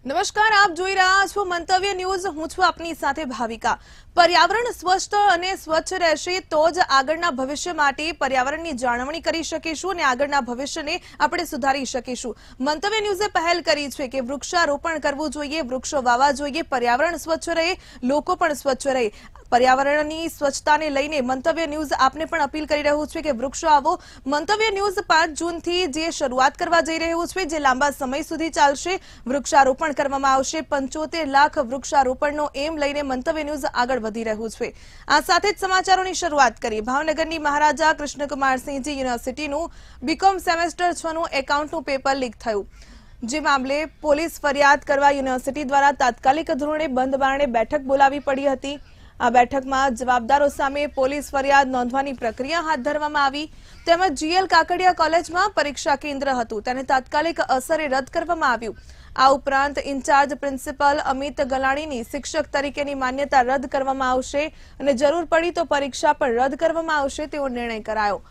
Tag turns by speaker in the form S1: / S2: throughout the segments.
S1: નમસ્કાર, આપ જોઈ રહ્યા છો મંતવ્ય ન્યૂઝ। હું છું આપની સાથે ભાવિકા। પર્યાવરણ સ્વસ્થ અને સ્વચ્છ રહેશે તો જ આગળના ભવિષ્ય માટે પર્યાવરણની જાળવણી કરી શકીશું અને આગળના ભવિષ્યને આપણે સુધારી શકીશું। મંતવ્ય ન્યૂઝે પહેલ કરી છે કે વૃક્ષારોપણ કરવું જોઈએ, વૃક્ષો વાવવા જોઈએ, પર્યાવરણ સ્વચ્છ રહે, લોકો પણ સ્વચ્છ રહે। पर्यावरणની સ્વચ્છતાને લઈને મંતવ્ય ન્યૂઝ આપને પણ અપીલ કરી રહ્યું છે કે વૃક્ષો આવો। મંતવ્ય ન્યૂઝ 5 જૂનથી જે શરૂઆત કરવા જઈ રહ્યું છે, જે લાંબા સમય સુધી ચાલશે, વૃક્ષારોપણ કરવામાં આવશે। 75 લાખ વૃક્ષારોપણનો એમ લઈને મંતવ્ય ન્યૂઝ આગળ વધી રહ્યું છે। આ સાથે જ સમાચારોની શરૂઆત કરીએ। ભાવનગરની મહારાજા કૃષ્ણકુમારસિંહજી યુનિવર્સિટીનું બીકોમ સેમેસ્ટર 6 નું એકાઉન્ટનું પેપર લીક થયું, જે મામલે પોલીસ ફરિયાદ કરવા યુનિવર્સિટી દ્વારા તાત્કાલિક ધોરણે બંધ બારણે બેઠક બોલાવી પડી હતી। આ બેઠકમાં જવાબદારો સામે પોલીસ ફરિયાદ નોંધવાની પ્રક્રિયા હાથ ધરવામાં આવી, તેમજ જીએલ કાકડિયા કોલેજમાં પરીક્ષા કેન્દ્ર હતું તેને તાત્કાલિક અસરે રદ કરવામાં આવ્યું। આ ઉપરાંત ઇન્ચાર્જ પ્રિન્સિપલ અમિત ગલાણીની શિક્ષક તરીકેની માન્યતા રદ કરવામાં આવશે અને જરૂર પડી તો પરીક્ષા પણ રદ કરવામાં આવશે તેવો નિર્ણય કરાયો।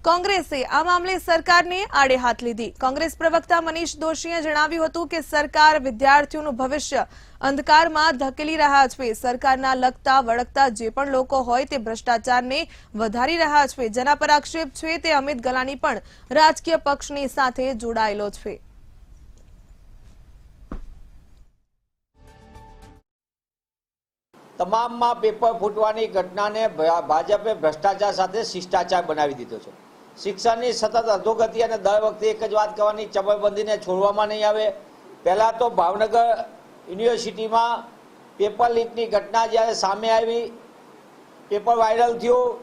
S1: કોંગ્રેસે આ મામલે સરકારને આડે હાથ લીધી। કોંગ્રેસ પ્રવક્તા મનીષ દોશીએ જણાવ્યું હતું કે સરકાર વિદ્યાર્થીઓનું ભવિષ્ય અંધકારમાં ધકેલી રહ્યા છે। સરકારના લગતા વળગતા જે પણ લોકો હોય તે ભ્રષ્ટાચારને વધારી રહ્યા છે। જેના પર આક્ષેપ છે તે અમિત ગલાણી પણ રાજકીય પક્ષની સાથે જોડાયેલો છે।
S2: તમામમાં પેપર ફૂટવાની ઘટનાને ભાજપે ભ્રષ્ટાચાર સાથે શિષ્ટાચાર બનાવી દીધો છે। શિક્ષણની સતત અધોગતિ અને દર વખતે એક જ વાત કરવાની, ચમરબંધીને છોડવામાં નહીં આવે। પહેલાં તો ભાવનગર યુનિવર્સિટીમાં પેપર લીકની ઘટના જ્યારે સામે આવી, પેપર વાયરલ થયું,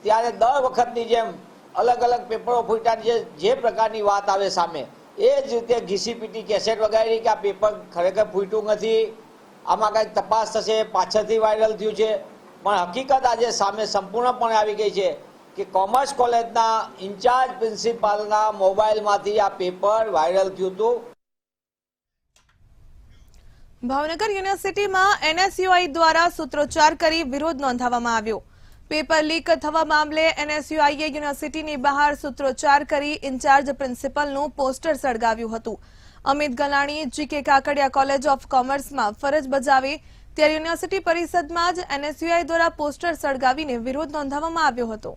S2: ત્યારે દર વખતની જેમ અલગ અલગ પેપરો ફૂટ્યા જે પ્રકારની વાત આવે સામે, એ જ રીતે ઘીસીપીટી કેસેટ વગાડી કે આ પેપર ખરેખર ફૂટ્યું નથી, આમાં કંઈક તપાસ થશે, પાછળથી વાયરલ થયું છે। પણ હકીકત આજે સામે સંપૂર્ણપણે આવી ગઈ છે કે કોમર્સ કોલેજના ઇન્ચાર્જ પ્રિન્સિપાલના મોબાઈલમાંથી આ પેપર વાયરલ થયું હતું।
S1: ભાવનગર યુનિવર્સિટીમાં એનએસયુઆઈ દ્વારા સૂત્રોચ્ચાર કરી વિરોધ નોંધાવવામાં આવ્યો। પેપર લીક થવા મામલે એનએસયુઆઈએ યુનિવર્સિટીની બહાર સૂત્રોચ્ચાર કરી ઇન્ચાર્જ પ્રિન્સિપલનું પોસ્ટર સળગાવ્યું હતું। Amit Galani G K Kakadiya college of કોમર્સમાં ફરજ બજાવે ત્યારે યુનિવર્સિટી પરિષદમાં જ એનએસયુઆઈ દ્વારા પોસ્ટર સળગાવીને વિરોધ નોંધાવવામાં આવ્યો હતો।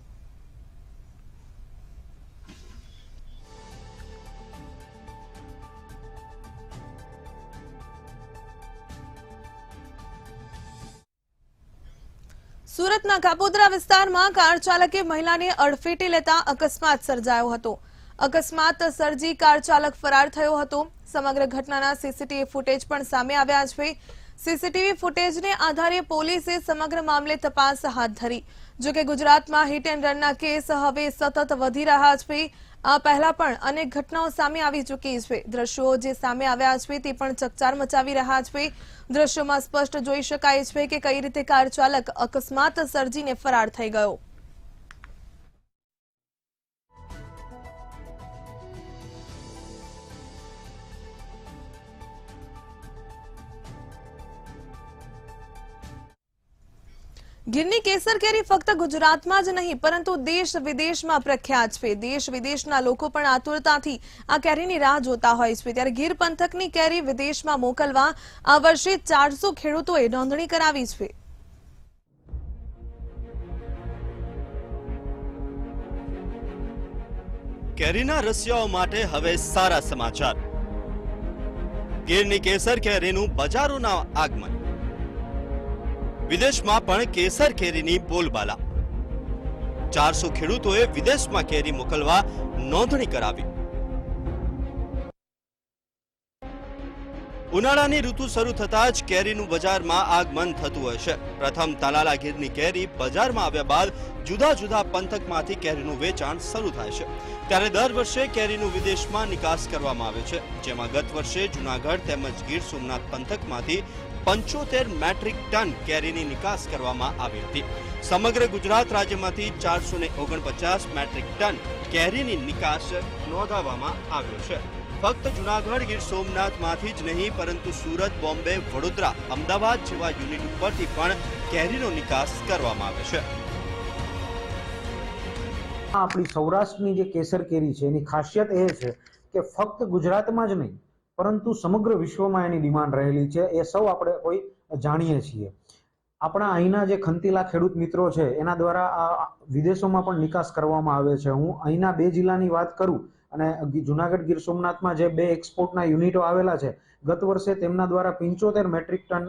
S1: સુરતના કાપોદ્રા વિસ્તારમાં કાર ચાલકે મહિલાને અડફેટે લેતા અકસ્માત સર્જાયો હતો। અકસ્માત સર્જી કાર ચાલક ફરાર થયો હતો। સમગ્ર ઘટનાના સીસીટીવી ફૂટેજ પણ સામે આવ્યા છે। સીસીટીવી ફૂટેજને આધારે પોલીસે સમગ્ર મામલે તપાસ હાથ ધરી। જો કે ગુજરાતમાં હિટ એન્ડ રનના કેસ હવે સતત વધી રહ્યા છે। આ પહેલા પણ અનેક ઘટનાઓ સામે આવી ચૂકી છે। દ્રશ્યો જે સામે આવ્યા છે તે પણ ચકચાર મચાવી રહ્યા છે। દ્રશ્યોમાં સ્પષ્ટ જોઈ શકાય છે કે કઈ રીતે કાર ચાલક અકસ્માત સર્જીને ફરાર થઈ ગયો। ગીરની કેસર કેરી ફક્ત ગુજરાતમાં જ નહીં પરંતુ દેશ વિદેશમાં પ્રખ્યાત છે। દેશ વિદેશના લોકો પણ આતુરતાથી આ કેરીની રાહ જોતા હોય છે। ત્યારે ગીર પંથકની કેરી વિદેશમાં મોકલવા આ વર્ષે 400 ખેડૂતોએ નોંધણી કરાવી છે।
S3: કેરીના રસિયાઓ માટે હવે સારા સમાચાર। ગીરની કેસર કેરીનું બજારોના આગમન, વિદેશમાં પણ કેસર કેરીની બોલબાલા। 400 ખેડૂતોએ વિદેશમાં કેરી મોકલવા નોંધણી કરાવી। ઉનાળાની ઋતુ શરૂ થતાં જ કેરીનું બજારમાં આગમન થતું હોય છે। પ્રથમ તાલાલા ગીરની કેરી બજારમાં આવ્યા બાદ જુદા જુદા પંથકમાંથી કેરીનું વેચાણ શરૂ થાય છે। ત્યારે દર વર્ષે કેરીનું વિદેશમાં નિકાસ કરવામાં આવે છે, જેમાં ગત વર્ષે જૂનાગઢ તેમજ ગીર સોમનાથ પંથકમાંથી 75 મેટ્રિક ટન કેરીની નિકાસ કરવામાં આવી હતી। સમગ્ર ગુજરાત રાજ્યમાંથી 449 મેટ્રિક ટન કેરીની નિકાસ નોંધાવવામાં આવ્યો છે। ફક્ત જૂનાગઢ ગીર સોમનાથમાંથી જ નહીં પરંતુ સુરત, બોમ્બે, વડોદરા, અમદાવાદ જેવા યુનિટ ઉપરથી પણ કેરીનો નિકાસ કરવામાં આવે છે।
S4: આપણી સૌરાષ્ટ્રની જે કેસર કેરી છે એની ખાસિયત એ છે કે ફક્ત ગુજરાતમાં જ નહીં પરંતુ સમગ્ર વિશ્વમાં એની ડિમાન્ડ રહેલી છે, એ સૌ આપણે કોઈ જાણીએ છીએ. આપણા અહીંના જે ખંતીલા ખેડૂત મિત્રો છે એના દ્વારા આ વિદેશોમાં પણ નિકાસ કરવામાં આવે છે. હું અહીંના 2 જિલ્લાની વાત કરું અને જુનાગઢ ગીર સોમનાથમાં જે 2 એક્સપોર્ટના યુનિટો આવેલા છે, ગત વર્ષે તેમના દ્વારા 75 મેટ્રિક ટન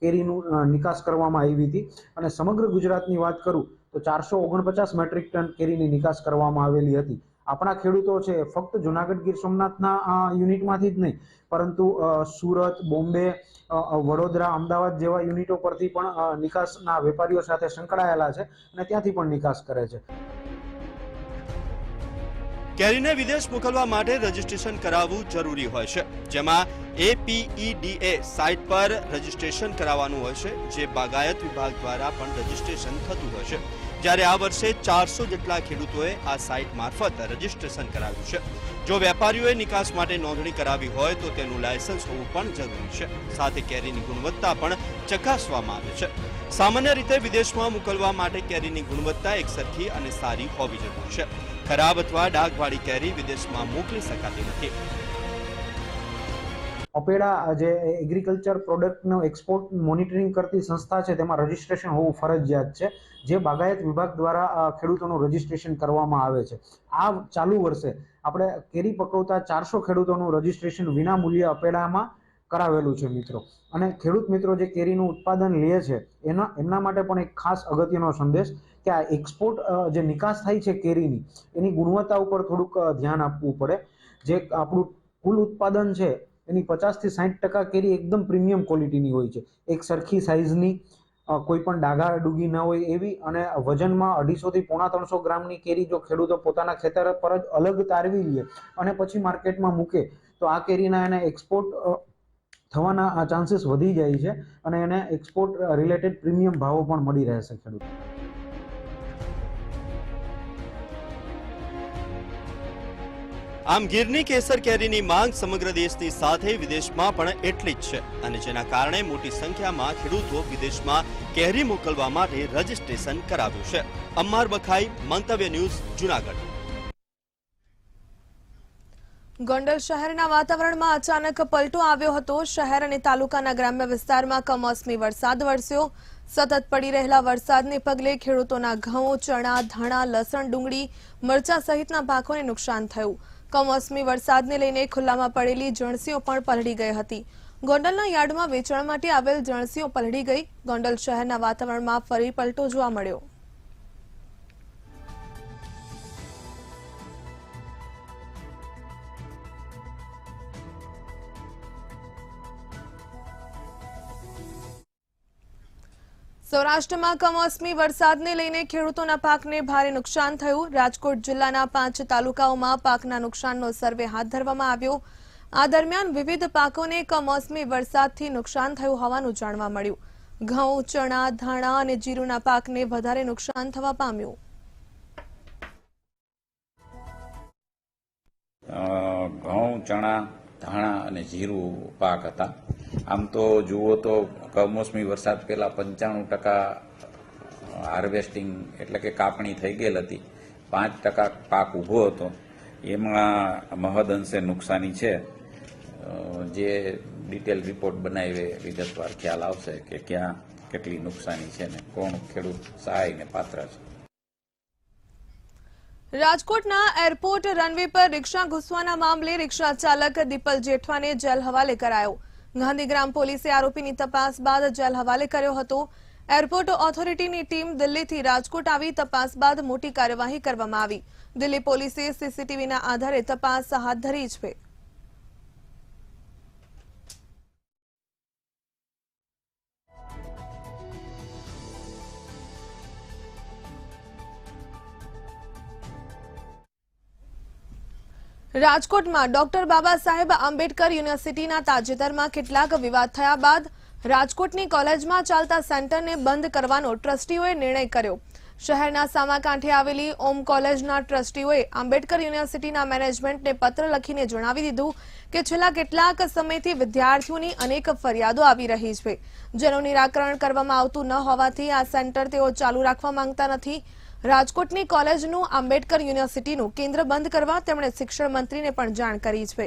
S4: કેરીનું નિકાસ કરવામાં આવી હતી અને સમગ્ર ગુજરાતની વાત કરું તો 449 મેટ્રિક ટન કેરીની નિકાસ કરવામાં આવેલી હતી. આપણા ખેડૂતો છે ફક્ત જુનાગઢ ગીર સોમનાથના યુનિટમાંથી જ નહીં, પરંતુ સુરત, બોમ્બે, વડોદરા, અમદાવાદ જેવા યુનિટો પરથી પણ નિકાસના વેપારીઓ સાથે સંકળાયેલા છે અને ત્યાંથી પણ નિકાસ કરે છે.
S3: કેરીને વિદેશ મોકલવા માટે રજીસ્ટ્રેશન કરાવવું જરૂરી હોય છે, જેમાં APEDA સાઇટ પર રજીસ્ટ્રેશન કરાવવાનું હોય છે, જે બાગાયત વિભાગ દ્વારા પણ રજીસ્ટ્રેશન થતું હોય છે. જ્યારે આ વર્ષે 400 જેટલા ખેડૂતોએ આ સાઇટ મારફત રજીસ્ટ્રેશન કરાવ્યું છે. જો વેપારીઓએ નિકાસ માટે નોંધણી કરાવી હોય તો તેનું લાયસન્સ હોવું પણ જરૂરી છે. સાથે કેરીની ગુણવત્તા પણ ચકાસવામાં આવે છે. સામાન્ય રીતે વિદેશમાં મોકલવા માટે કેરીની ગુણવત્તા એકસરખી અને સારી હોવી જરૂરી છે. ખરાબ અથવા ડાઘવાળી કેરી વિદેશમાં મોકલી શકાતી નથી.
S4: અપેડા જે એગ્રીકલ્ચર પ્રોડક્ટનો એક્સપોર્ટ મોનિટરિંગ કરતી સંસ્થા છે તેમાં રજીસ્ટ્રેશન હોવું ફરજિયાત છે, જે બાગાયત વિભાગ દ્વારા ખેડૂતોનું રજીસ્ટ્રેશન કરવામાં આવે છે. આ ચાલુ વર્ષે આપણે કેરી પકવતા 400 ખેડૂતોનું રજીસ્ટ્રેશન વિના મૂલ્યે અપેડામાં કરાવેલું છે મિત્રો. અને ખેડૂત મિત્રો જે કેરીનું ઉત્પાદન લે છે એમના માટે પણ એક ખાસ અગત્યનો સંદેશ કે આ એક્સપોર્ટ જે નિકાસ થાય છે કેરીની, એની ગુણવત્તા ઉપર થોડુંક ધ્યાન આપવું પડે. જે આપણું કુલ ઉત્પાદન છે એની 50 થી 60% કેરી એકદમ પ્રીમિયમ ક્વોલિટીની હોય છે, એક સરખી સાઇઝની, કોઈ પણ ડાઘા ડૂગી ન હોય એવી, અને વજનમાં 250 થી 350 ગ્રામની કેરી જો ખેડૂતો પોતાના ખેતર પર જ અલગ તારવી લે અને પછી માર્કેટમાં મૂકે તો આ કેરીના એને એક્સપોર્ટ થવાના ચાન્સીસ વધી જાય છે અને એને એક્સપોર્ટ રિલેટેડ પ્રીમિયમ ભાવો પણ મળી રહેશે ખેડૂતો.
S3: આમ ગીરની કેસર કેરીની માંગ સમગ્ર દેશની સાથે વિદેશમાં પણ એટલી જ છે, અને જેના કારણે મોટી સંખ્યામાં ખેડૂતો વિદેશમાં કેરી મોકલવા માટે રજીસ્ટ્રેશન કરાવ્યું છે. અમ્માર બખાઈ, મંતવ્ય ન્યૂઝ, જુનાગઢ.
S1: ગોંડલ શહેરના વાતાવરણમાં અચાનક પલટો આવ્યો હતો. શહેર અને તાલુકાના ગ્રામ્ય વિસ્તારમાં કમોસમી વરસાદ વરસ્યો. સતત પડી રહેલા વરસાદને પગલે ખેડૂતોના ઘઉં, ચણા, ધાણા, લસણ, ડુંગળી, મરચા સહિતના પાકોને નુકસાન થયું. કમોસમી વરસાદને લઈને ખુલ્લામાં પડેલી જણસીઓ પણ પલળી ગઈ હતી. ગોંડલના યાર્ડમાં વેચાણ માટે આવેલ જણસીઓ પલળી ગઈ. ગોંડલ શહેરના વાતાવરણમાં ફરી પલટો જોવા મળ્યો. સૌરાષ્ટ્રમાં કમોસમી વરસાદને લઈને ખેડૂતોના પાકને ભારે નુકસાન થયું. રાજકોટ જિલ્લાના 5 તાલુકાઓમાં પાકના નુકસાનનો સર્વે હાથ ધરવામાં આવ્યો. આ દરમિયાન વિવિધ પાકોને કમોસમી વરસાદથી નુકસાન થયું હોવાનું જાણવા મળ્યું. ઘઉં, ચણા, ધાણા અને જીરુના પાકને વધારે નુકસાન થવા પામ્યું.
S5: ઘઉં, ચણા, ધાણા અને જીરું પાક હતા. આમ તો જુઓ તો કમોસમી વરસાદ પહેલા 95% હાર્વેસ્ટિંગ એટલે કે કાપણી થઈ ગયેલ હતી. 5% પાક ઊભો હતો. એમાં મહદઅંશે નુકસાની છે. જે ડિટેલ રિપોર્ટ બનાવીએ વિગતવાર ખ્યાલ આવશે કે ક્યાં કેટલી નુકસાની છે ને કોણ ખેડૂત સહાયને પાત્ર છે.
S1: રાજકોટના એરપોર્ટ રનવે પર રિક્ષા ઘૂસવાના મામલે રિક્ષા ચાલક દીપલ જેઠવાને જેલ હવાલે કરાયો. ગાંધીગ્રામ પોલીસે આરોપીની તપાસ બાદ જેલ હવાલે કર્યો હતો. એરપોર્ટ ઓથોરિટીની ટીમ દિલ્હીથી રાજકોટ આવી તપાસ બાદ મોટી કાર્યવાહી કરવામાં આવી. દિલ્હી પોલીસે સીસીટીવીના આધારે તપાસ હાથ ધરી છે. રાજકોટમાં ડોક્ટર બાબા સાહેબ આંબેડકર યુનિવર્સિટીના તાજેતરમાં કેટલાક વિવાદ થયા બાદ રાજકોટની કોલેજમાં ચાલતા સેન્ટરને બંધ કરવાનો ટ્રસ્ટીઓએ નિર્ણય કર્યો. શહેરના સામાકાંઠે આવેલી ઓમ કોલેજના ટ્રસ્ટીઓએ આંબેડકર યુનિવર્સિટીના મેનેજમેન્ટને પત્ર લખીને જણાવી દીધું કે છેલ્લા કેટલાક સમયથી વિદ્યાર્થીઓની અનેક ફરિયાદો આવી રહી છે, જેનું નિરાકરણ કરવામાં આવતું ન હોવાથી આ સેન્ટર તેઓ ચાલુ રાખવા માંગતા નથી. રાજકોટની કોલેજનું આંબેડકર યુનિવર્સિટીનું કેન્દ્ર બંધ કરવા તેમણે શિક્ષણ મંત્રીને પણ જાણ કરી છે.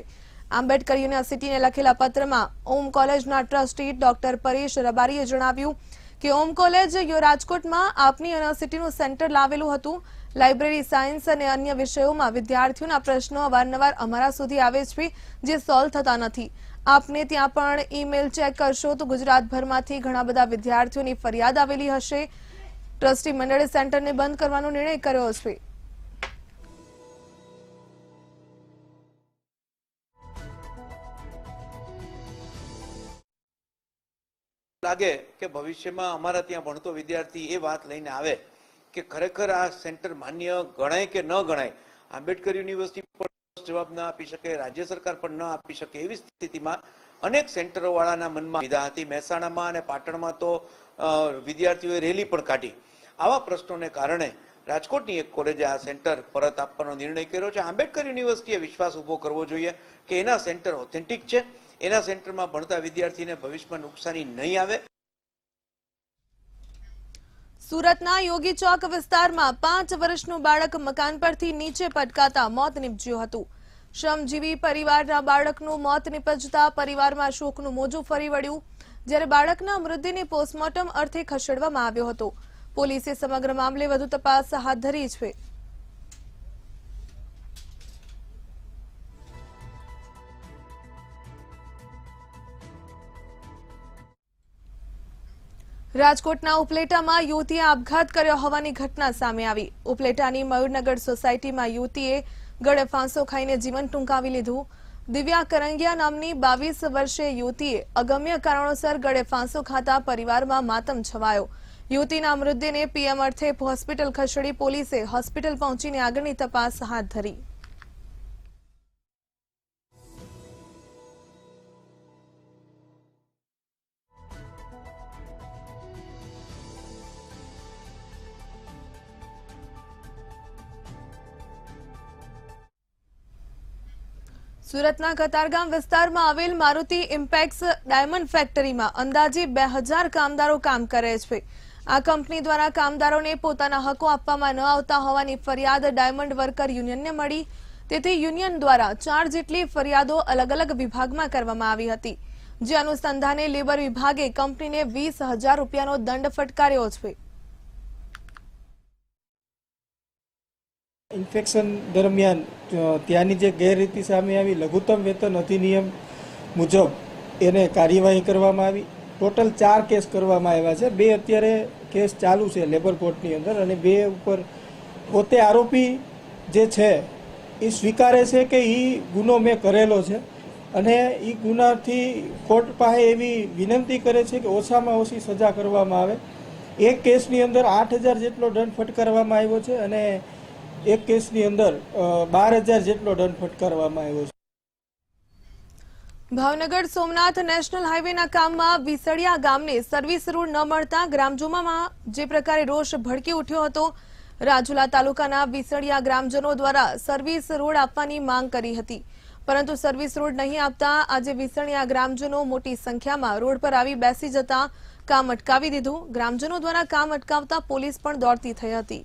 S1: આંબેડકર યુનિવર્સિટીને લખેલા પત્રમાં ઓમ કોલેજના ટ્રસ્ટી ડોક્ટર પરેશ રબારીએ જણાવ્યું કે ઓમ કોલેજ રાજકોટમાં આપની યુનિવર્સિટીનું સેન્ટર લાવેલું હતું. લાઇબ્રેરી, સાયન્સ અને અન્ય વિષયોમાં વિદ્યાર્થીઓના પ્રશ્નો અવારનવાર અમારા સુધી આવે છે, જે સોલ્વ થતા નથી. આપને ત્યાં પણ ઈમેલ ચેક કરશો તો ગુજરાતભરમાંથી ઘણા બધા વિદ્યાર્થીઓની ફરિયાદ આવેલી હશે. ટ્રસ્ટી મંડળે સેન્ટરને બંધ કરવાનો નિર્ણય કર્યો છે.
S6: લાગે કે ભવિષ્યમાં અમારા ત્યાં ભણતો વિદ્યાર્થી એ વાત લઈને આવે કે ખરેખર આ સેન્ટર માન્ય ગણાય કે ન ગણાય. આંબેડકર યુનિવર્સિટી પણ જવાબ ન આપી શકે, રાજ્ય સરકાર પણ ન આપી શકે. એવી સ્થિતિમાં અનેક સેન્ટરો વાળાના મનમાં વિધા હતી. મહેસાણામાં અને પાટણમાં તો વિદ્યાર્થીઓએ રેલી પણ કાઢી. આવા પ્રશ્નોને કારણે રાજકોટની એક કોલેજે આ સેન્ટર પરત આપવાનો નિર્ણય કર્યો છે. આંબેડકર યુનિવર્સિટીએ વિશ્વાસ ઉભો કરવો જોઈએ કે એના સેન્ટર ઓથેન્ટિક છે, એના સેન્ટરમાં ભણતા વિદ્યાર્થીને ભવિષ્યમાં નુકસાની નહીં આવે.
S1: સુરતના યોગી ચોક વિસ્તારમાં 5 વર્ષનું બાળક મકાન પરથી નીચે પટકાતા મોત નીપજ્યું હતું. શ્રમજીવી પરિવારના બાળકનું મોત નીપજતા પરિવારમાં શોકનું મોજું ફરી વળ્યું. જ્યારે બાળકના મૃતદેહને પોસ્ટમોર્ટમ અર્થે ખસેડવામાં આવ્યો હતો. પોલીસે સમગ્ર મામલે વધુ તપાસ હાથ ધરી છે. રાજકોટના ઉપલેટામાં યુવતીએ આપઘાત કર્યો હોવાની ઘટના સામે આવી. ઉપલેટાની મયુરનગર સોસાયટીમાં યુવતીએ ગળે ફાંસો ખાઈને જીવન ટૂંકાવી લીધું. દિવ્યા કરંગિયા નામની 22 વર્ષીય યુવતીએ અગમ્ય કારણોસર ગળે ફાંસો ખાતા પરિવારમાં માતમ છવાયો. યુવતીના મૃતદેહને પીએમ અર્થે હોસ્પિટલ ખસેડી પોલીસે હોસ્પિટલ પહોંચીને આગળની તપાસ હાથ ધરી. સુરતના કતારગામ વિસ્તારમાં આવેલ મારુતિ ઇમ્પેક્સ ડાયમંડ ફેક્ટરીમાં અંદાજે 2000 કામદારો કામ કરે છે. આ કંપની દ્વારા કામદારોને પોતાના હકો આપવામાં ન આવતા હોવાની ફરિયાદ ડાયમંડ વર્કર યુનિયનને મળી. તેથી યુનિયન દ્વારા 4 જેટલી ફરિયાદો અલગ અલગ વિભાગમાં કરવામાં આવી હતી. જે અનુસંધાને લેબર વિભાગે કંપનીને 20,000 રૂપિયાનો દંડ ફટકાર્યો છે.
S7: ઇન્ફેક્શન દરમિયાન ત્યાંની જે ગેરરીતિ સામે આવી, લઘુત્તમ વેતન અધિનિયમ મુજબ એને કાર્યવાહી કરવામાં આવી. ટોટલ 4 કેસ કરવામાં આવ્યા છે. 2 અત્યારે કેસ ચાલુ છે લેબર કોર્ટની અંદર અને 2 ઉપર પોતે આરોપી જે છે એ સ્વીકારે છે કે એ ગુનો મેં કરેલો છે અને એ ગુનાથી કોર્ટ પાસે એવી વિનંતી કરે છે કે ઓછામાં ઓછી સજા કરવામાં આવે. એક કેસની અંદર 8,000 જેટલો દંડ ફટકારવામાં આવ્યો છે અને એક કેસની અંદર 12,000 જેટલો દંડ ફટકારવામાં આવ્યો છે.
S1: ભાવનગર સોમનાથ નેશનલ હાઈવેના કામમાં વિસળિયા ગામને સર્વિસ રોડ ન મળતા ગ્રામજનોમાં જે પ્રકારે રોષ ભડકી ઉઠ્યો હતો. રાજુલા તાલુકાના વિસળિયા ગ્રામજનો દ્વારા સર્વિસ રોડ આપવાની માંગ કરી હતી, પરંતુ સર્વિસ રોડ નહીં આપતા આજે વિસળિયા ગ્રામજનો મોટી સંખ્યામાં રોડ પર આવી બેસી જતા કામ અટકાવી દીધું. ગ્રામજનો દ્વારા કામ અટકાવતા પોલીસ પણ દોડતી થઈ હતી.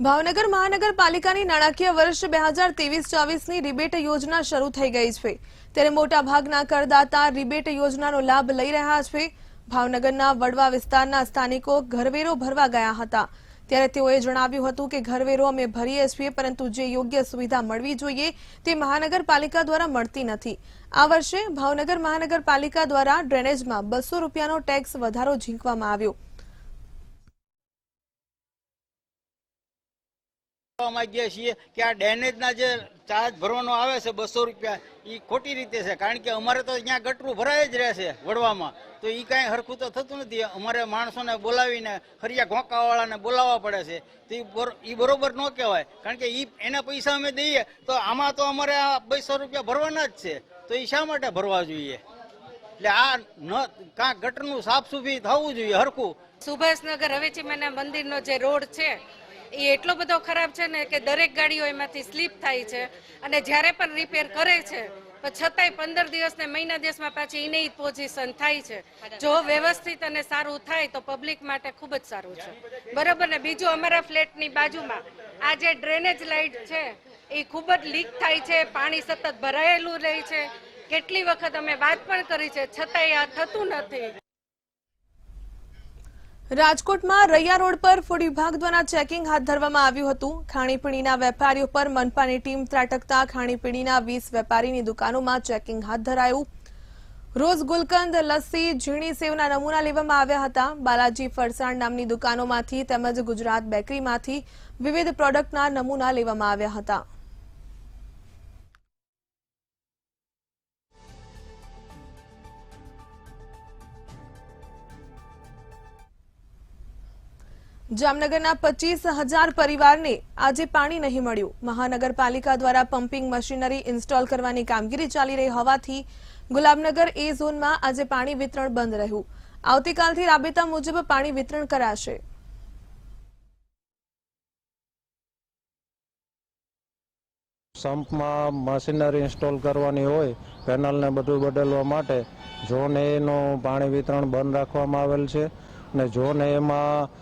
S1: ભાવનગર મહાનગરપાલિકાની નાણાકીય વર્ષ 2023-24ની રિબેટ યોજના શરૂ થઈ ગઈ છે. ત્યારે મોટાભાગના કરદાતા રિબેટ યોજનાનો લાભ લઈ રહ્યા છે. ભાવનગરના વડવા વિસ્તારના સ્થાનિકો ઘરવેરો ભરવા ગયા હતા. ત્યારે તેઓએ જણાવ્યું હતું કે ઘરવેરો અમે ભરીએ છીએ, પરંતુ જે યોગ્ય સુવિધા મળવી જોઈએ તે મહાનગરપાલિકા દ્વારા મળતી નથી. આ વર્ષે ભાવનગર મહાનગરપાલિકા દ્વારા ડ્રેનેજમાં 200 રૂપિયાનો ટેક્સ વધારો ઝીંકવામાં આવ્યો.
S8: માંગીએ છીએ કે આ ડેમેજના જે ચાર્જ ભરવાનો આવે છે 200 રૂપિયા એ ખોટી રીતે છે. કારણ કે અમારે તો અહીંયા ગટરું ભરાય જ રહે છે વડવામાં, તો એ કાંઈ હરખું તો થતું નથી. અમારે માણસોને બોલાવીને ખરિયા ઘોંકાવાળાને બોલાવવા પડે છે, તો એ બરોબર ન કહેવાય. કારણ કે એના પૈસા અમે દઈએ તો આમાં તો અમારે આ 200 રૂપિયા ભરવાના જ છે, તો એ શા માટે ભરવા જોઈએ? એટલે આ કાંક ગટરનું સાફ સુફી થવું જોઈએ હરખું.
S9: સુભાષનગર હવેચીમાના મંદિરનો જે રોડ છે એ એટલો બધો ખરાબ છે ને કે દરેક ગાડીઓ એમાંથી સ્લીપ થાય છે અને જ્યારે પણ રિપેર કરે છે પણ છતાંય 15 દિવસ ને મહિના દિવસમાં પાછી એની પોઝિશન થાય છે. જો વ્યવસ્થિત અને સારું થાય તો પબ્લિક માટે ખૂબ જ સારું છે. બરાબર ને? બીજું, અમારા ફ્લેટની બાજુમાં આ જે ડ્રેનેજ લાઇટ છે એ ખૂબ જ લીક થાય છે, પાણી સતત ભરાયેલું રહે છે. કેટલી વખત અમે વાત પણ કરી છે, છતાંય આ થતું નથી.
S1: રાજકોટમાં રૈયા રોડ પર ફૂડ વિભાગ દ્વારા ચેકિંગ હાથ ધરવામાં આવ્યું હતું. ખાણીપીણીના વેપારીઓ પર મનપાની ટીમ ત્રાટકતા ખાણીપીણીના 20 વેપારીની દુકાનોમાં ચેકિંગ હાથ ધરાયું. રોજ ગુલકંદ, લસ્સી, ઝીણી સેવના નમૂના લેવામાં આવ્યા હતા. બાલાજી ફરસાણ નામની દુકાનોમાંથી તેમજ ગુજરાત બેકરીમાંથી વિવિધ પ્રોડક્ટના નમૂના લેવામાં આવ્યા હતા. જામનગરના 25,000 પરિવારને આજે પાણી નહીં મળ્યું. મહાનગરપાલિકા દ્વારા પમ્પિંગ મશીનરી ઇન્સ્ટોલ કરવાની કામગીરી ચાલી રહી હોવાથી ગુલાબનગર એ ઝોનમાં આજે પાણી વિતરણ બંધ રહ્યું. આવતીકાલથી રાબેતા મુજબ પાણી વિતરણ કરાશે.
S10: સંપમાં મશીનરી ઇન્સ્ટોલ કરવાની હોય, પેનલને બધું બદલવા માટે ઝોન એનું પાણી વિતરણ બંધ રાખવામાં આવેલ છે. અને ઝોન એમાં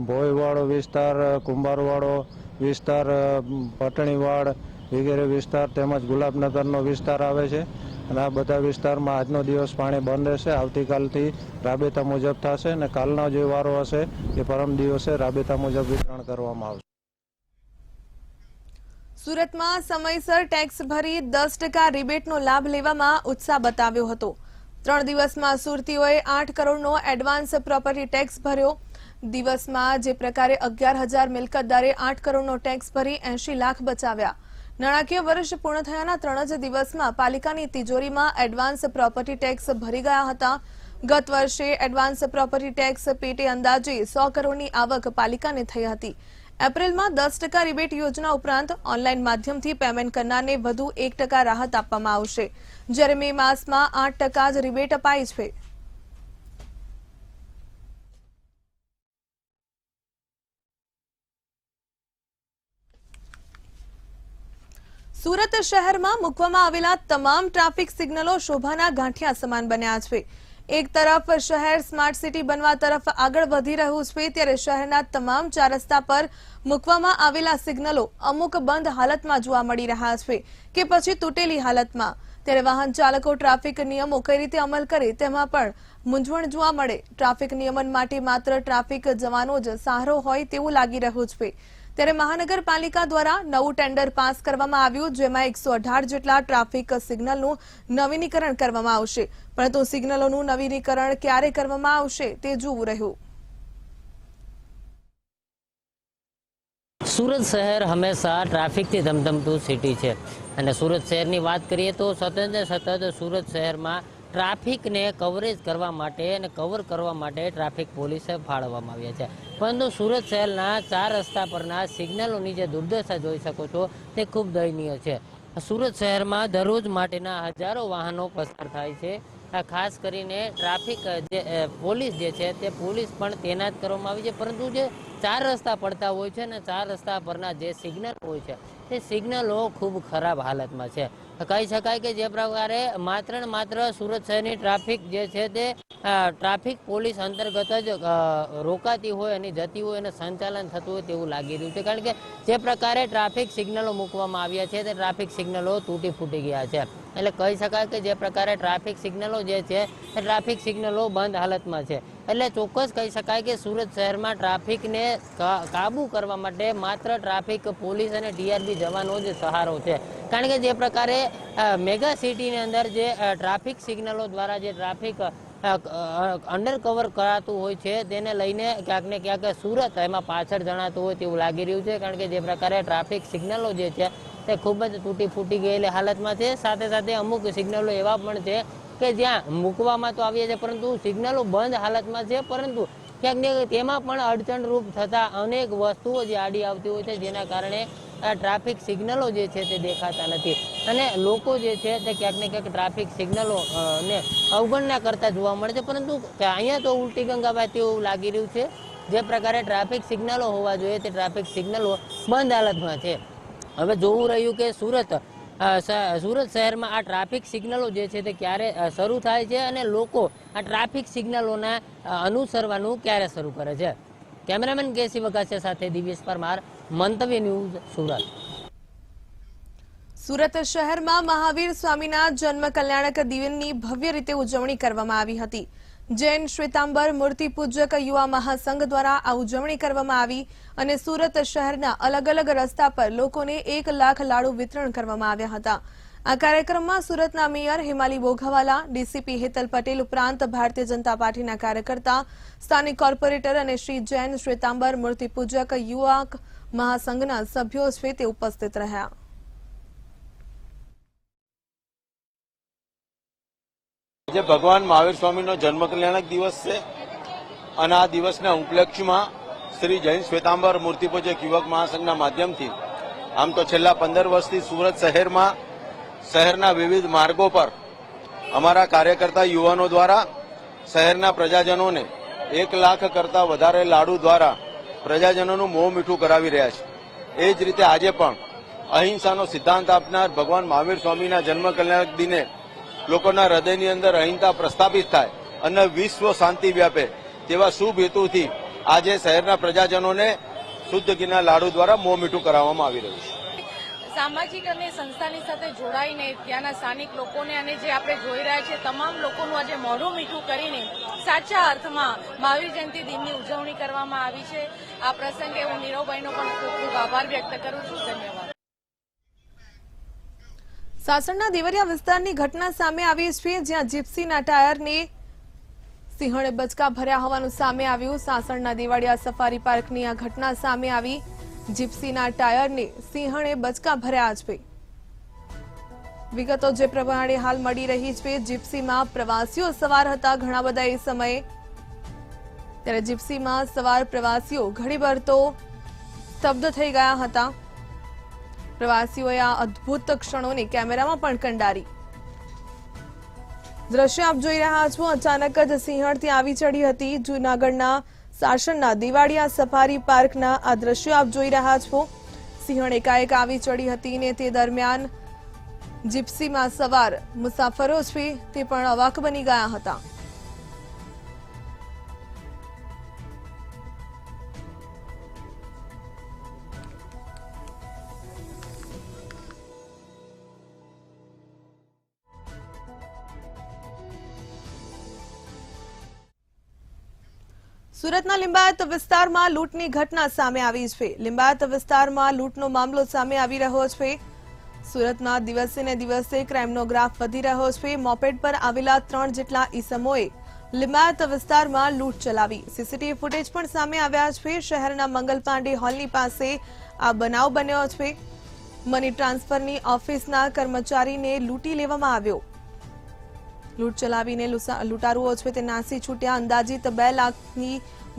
S10: ભોયવાડો વિસ્તાર, કુંભારવાડો વિસ્તાર, પટણીવાડ વગેરે વિસ્તાર તેમજ ગુલાબનગરનો વિસ્તાર આવે છે. અને આ બધા વિસ્તારમાં આજનો દિવસ પાણી બંધ રહેશે. આવતીકાલથી રાબેતા મુજબ થશે અને કાલનો જે વારો હશે એ પરમ દિવસે રાબેતા મુજબ વિતરણ કરવામાં આવશે.
S1: સુરતમાં સમયસર ટેક્સ ભરી 10% રિબેટનો લાભ લેવામાં ઉત્સાહ બતાવ્યો હતો. 3 દિવસમાં સુરતીઓએ 8 કરોડનો એડવાન્સ પ્રોપર્ટી ટેક્સ ભર્યો. દિવસમાં જે પ્રકારે 11,000 મિલકતદારે 8 કરોડનો ટેક્સ ભરી 80 લાખ બચાવ્યા. નાણાકીય વર્ષ પૂર્ણ થયાના 3 જ દિવસમાં પાલિકાની તિજોરીમાં એડવાન્સ પ્રોપર્ટી ટેક્સ ભરી ગયા હતા. ગત વર્ષે એડવાન્સ પ્રોપર્ટી ટેક્સ પેટે અંદાજે 100 કરોડની આવક પાલિકાને થઈ હતી. એપ્રિલમાં 10% રિબેટ યોજના ઉપરાંત ઓનલાઈન માધ્યમથી પેમેન્ટ કરનારને વધુ 1% રાહત આપવામાં આવશે, જ્યારે મે માસમાં 8% જ રિબેટ અપાઈ છે. સુરત શહેરમાં મૂકવામાં આવેલા તમામ ટ્રાફિક સિગ્નલો શોભાના ગાંઠિયા સમાન બન્યા છે. એક તરફ શહેર સ્માર્ટ સિટી બનવા તરફ આગળ વધી રહ્યું છે, ત્યારે શહેરના તમામ 4 રસ્તા પર મૂકવામાં આવેલા સિગ્નલો અમુક બંધ હાલતમાં જોવા મળી રહ્યા છે કે પછી તૂટેલી હાલતમાં. ત્યારે વાહન ચાલકો ટ્રાફિક નિયમો કઈ રીતે અમલ કરે તેમાં પણ મૂંઝવણ જોવા મળે. ટ્રાફિક નિયમન માટે માત્ર ટ્રાફિક જવાનો જ સહારો હોય તેવું લાગી રહ્યું છે. ત્યારે મહાનગરપાલિકા દ્વારા નવું ટેન્ડર પાસ કરવામાં આવ્યું, જેમાં 118 જેટલા ટ્રાફિક સિગ્નલનું નવીનીકરણ કરવામાં આવશે. પરંતુ સિગ્નલોનું નવીનીકરણ ક્યારે કરવામાં આવશે તે જોવું રહ્યું.
S11: સુરત શહેર હંમેશા ટ્રાફિકથી ધમધમતું સિટી છે અને સુરત શહેરની વાત કરીએ તો સતત સુરત શહેરમાં ટ્રાફિકને કવરેજ કરવા માટે અને કવર કરવા માટે ટ્રાફિક પોલીસે ફાળવવામાં આવ્યા છે. પરંતુ સુરત શહેરના 4 રસ્તા પરના સિગ્નલોની જે દુર્દશા જોઈ શકો છો તે ખૂબ દયનીય છે. સુરત શહેરમાં દરરોજ માટેના હજારો વાહનો પસાર થાય છે. ખાસ કરીને ટ્રાફિક જે પોલીસ જે છે તે પોલીસ પણ તૈનાત કરવામાં આવી છે, પરંતુ જે 4 રસ્તા પડતા હોય છે ને 4 રસ્તા પરના જે સિગ્નલ હોય છે તે સિગ્નલો ખૂબ ખરાબ હાલતમાં છે. કહી શકાય કે જે પ્રકારે માત્ર સુરત શહેરની ટ્રાફિક જે છે તે ટ્રાફિક પોલીસ અંતર્ગત જ રોકાતી હોય અને જતી હોય અને સંચાલન થતું હોય તેવું લાગી રહ્યું છે. કારણ કે જે પ્રકારે ટ્રાફિક સિગ્નલો મૂકવામાં આવ્યા છે તે ટ્રાફિક સિગ્નલો તૂટી ફૂટી ગયા છે. એટલે કહી શકાય કે જે પ્રકારે ટ્રાફિક સિગ્નલો જે છે એ ટ્રાફિક સિગ્નલો બંધ હાલતમાં છે. એટલે ચોક્કસ કહી શકાય કે સુરત શહેરમાં ટ્રાફિકને કાબુ કરવા માટે માત્ર ટ્રાફિક પોલીસ અને ટીઆરબી જવાનો જ સહારો છે. કારણ કે જે પ્રકારે મેગા સિટીની અંદર જે ટ્રાફિક સિગ્નલો દ્વારા જે ટ્રાફિક અંડરકવર કરાતું હોય છે તેને લઈને ક્યાંક ને ક્યાંક સુરત એમાં પાછળ જણાતું હોય તેવું લાગી રહ્યું છે. કારણ કે જે પ્રકારે ટ્રાફિક સિગ્નલો જે છે તે ખૂબ જ તૂટી ફૂટી ગયેલી હાલતમાં છે. સાથે સાથે અમુક સિગ્નલો એવા પણ છે કે જ્યાં મૂકવામાં તો આવ્યા છે પરંતુ સિગ્નલો બંધ હાલતમાં છે, પરંતુ ક્યાંક ને તેમાં પણ અડચણરૂપ થતા અનેક વસ્તુઓ જે આડી આવતી હોય છે, જેના કારણે આ ટ્રાફિક સિગ્નલો જે છે તે દેખાતા નથી અને લોકો જે છે તે ક્યાંક ને ક્યાંક ટ્રાફિક સિગ્નલો ને અવગણના કરતા જોવા મળે છે. પરંતુ અહીંયા તો ઉલટી ગંગા વહેતી એવું લાગી રહ્યું છે. જે પ્રકારે ટ્રાફિક સિગ્નલો હોવા જોઈએ તે ટ્રાફિક સિગ્નલો બંધ હાલતમાં છે. હવે જોવું રહ્યું કે સુરત સુરત શહેરમાં આ ટ્રાફિક સિગ્નલો જે છે તે ક્યારે શરૂ થાય છે અને લોકો આ ટ્રાફિક સિગ્નલોને અનુસરવાનું ક્યારે શરૂ કરે છે? કેમેરામેન કેસી વકાસિયા સાથે દિવ્યેશ પરમાર, મંતવ્ય ન્યૂઝ, સુરત.
S1: સુરત શહેરમાં મહાવીર સ્વામીના જન્મ કલ્યાણક દિવસની ભવ્ય રીતે ઉજવણી કરવામાં આવી હતી. જૈન શ્વેતાંબર મૂર્તિ પૂજક યુવા મહાસંઘ દ્વારા આ ઉજવણી કરવામાં આવી અને સુરત શહેરના અલગ અલગ રસ્તા પર લોકોને 1 લાખ લાડુ વિતરણ કરવામાં આવ્યા હતા. આ કાર્યક્રમમાં સુરતના મેયર હિમાલી બોઘાવાલા, ડીસીપી હેતલ પટેલ ઉપરાંત ભારતીય જનતા પાર્ટીના કાર્યકર્તા, સ્થાનિક કોર્પોરેટર અને શ્રી જૈન શ્વેતાંબર મૂર્તિ પૂજક યુવા મહાસંઘના સભ્યો છે તે ઉપસ્થિત રહ્યા.
S12: આજે ભગવાન મહાવીર સ્વામીનો જન્મ કલ્યાણક દિવસ છે અને આ દિવસના ઉપલક્ષ્યમાં શ્રી જૈન શ્વેતાંબર મૂર્તિપૂજક યુવક મહાસંઘના માધ્યમથી આમ તો છેલ્લા 15 વર્ષથી સુરત શહેરમાં શહેરના વિવિધ માર્ગો પર અમારા કાર્યકર્તા યુવાનો દ્વારા શહેરના પ્રજાજનોને 1 લાખ કરતા વધારે લાડુ દ્વારા પ્રજાજનોનું મોં મીઠું કરાવી રહ્યા છે. એ જ રીતે આજે પણ અહિંસાનો સિદ્ધાંત આપનાર ભગવાન મહાવીર સ્વામીના જન્મ કલ્યાણક દિને લોકોના હૃદયની અંદર અહિંસા પ્રસ્થાપિત થાય અને વિશ્વ શાંતિ વ્યાપે તેવા શુભ હેતુથી આજે શહેરના પ્રજાજનોને શુદ્ધ ઘીના લાડુ દ્વારા મોં મીઠું કરાવવામાં આવી રહ્યું છે.
S13: સામાજિક અને સંસ્થાની સાથે જોડાઈને ત્યાંના સ્થાનિક લોકોને અને જે આપણે જોઈ રહ્યા છીએ તમામ લોકોનું આજે મોઢું મીઠું કરીને સાચા અર્થમાં મહાવીર જયંતિ દિનની ઉજવણી કરવામાં આવી છે. આ પ્રસંગે હું નીરવભાઈનો પણ ખૂબ ખૂબ આભાર વ્યક્ત કરું છું. ધન્યવાદ.
S1: સાસણના દેવરિયા વિસ્તારની ઘટના સામે આવી છે, જ્યાં જીપ્સીના ટાયરને સિંહણે બચકા ભર્યા હોવાનું સામે આવ્યું. સાસણના દેવળિયા સફારી પાર્કની આ ઘટના સામે આવી. જીપ્સીના ટાયરને સિંહણે બચકા ભર્યા છે. વિગતો જે પ્રમાણે હાલ મળી રહી છે, જીપ્સીમાં પ્રવાસીઓ સવાર હતા ઘણા બધા એ સમયે. ત્યારે જીપ્સીમાં સવાર પ્રવાસીઓ ઘણીવાર તો સ્તબ્ધ થઈ ગયા હતા. પ્રવાસીઓએ આ અદ્ભુત ક્ષણોને કેમેરામાં પણ કંડારી. દ્રશ્ય આપ જોઈ રહ્યા છો. અચાનક જ સિંહણ ત્યાં આવી ચડી હતી. જૂનાગઢના સાસણના દિવાળિયા સફારી પાર્કના આ દ્રશ્યો આપ જોઈ રહ્યા છો. સિંહણ એકાએક આવી ચડી હતી ને તે દરમિયાન જીપ્સીમાં સવાર મુસાફરો છે તે પણ અવાક બની ગયા હતા. સુરતના લિંબાયત વિસ્તારમાં લૂંટની ઘટના સામે આવી છે. લિંબાયત વિસ્તારમાં લૂંટનો મામલો સામે આવી રહ્યો છે. સુરતમાં દિવસે ને દિવસે ક્રાઇમનો ગ્રાફ વધી રહ્યો છે. મોપેડ પર આવેલા 3 જેટલા ઈસમોએ લિંબાયત વિસ્તારમાં લૂંટ ચલાવી. સીસીટીવી ફૂટેજ પણ સામે આવ્યા છે. શહેરના મંગલ પાંડે હોલની પાસે આ બનાવ બન્યો છે. મની ટ્રાન્સફરની ઓફિસના કર્મચારીને લૂંટી લેવામાં આવ્યો. લૂંટ ચલાવીને લૂંટારુઓ છે તે નાસી છૂટ્યા. અંદાજિત 2 લાખની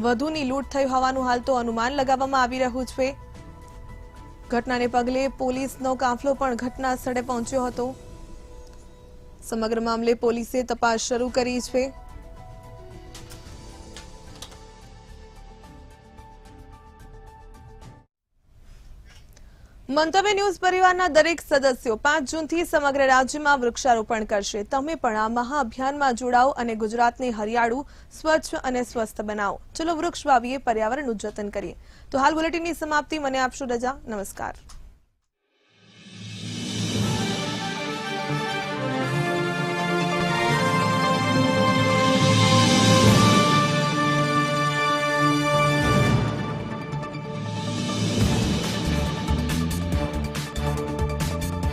S1: વધુની લૂંટ થઈ હોવાનું હાલ તો અનુમાન લગાવવામાં આવી રહ્યું છે. ઘટનાને પગલે પોલીસનો કાફલો પણ ઘટના સ્થળે પહોંચ્યો હતો. સમગ્ર મામલે પોલીસે તપાસ શરૂ કરી છે. મંતવ્ય ન્યૂઝ પરિવારના દરેક સદસ્યો 5 જૂનથી સમગ્ર રાજ્યમાં વૃક્ષારોપણ કરશે. તમે પણ આ મહાઅભિયાનમાં જોડાઓ અને ગુજરાતને હરિયાળું, સ્વચ્છ અને સ્વસ્થ બનાવો. ચલો વૃક્ષ વાવીએ, પર્યાવરણનું જતન કરીએ. તો હાલ બુલેટિનની સમાપ્તિ. મને આપશો રજા. નમસ્કાર.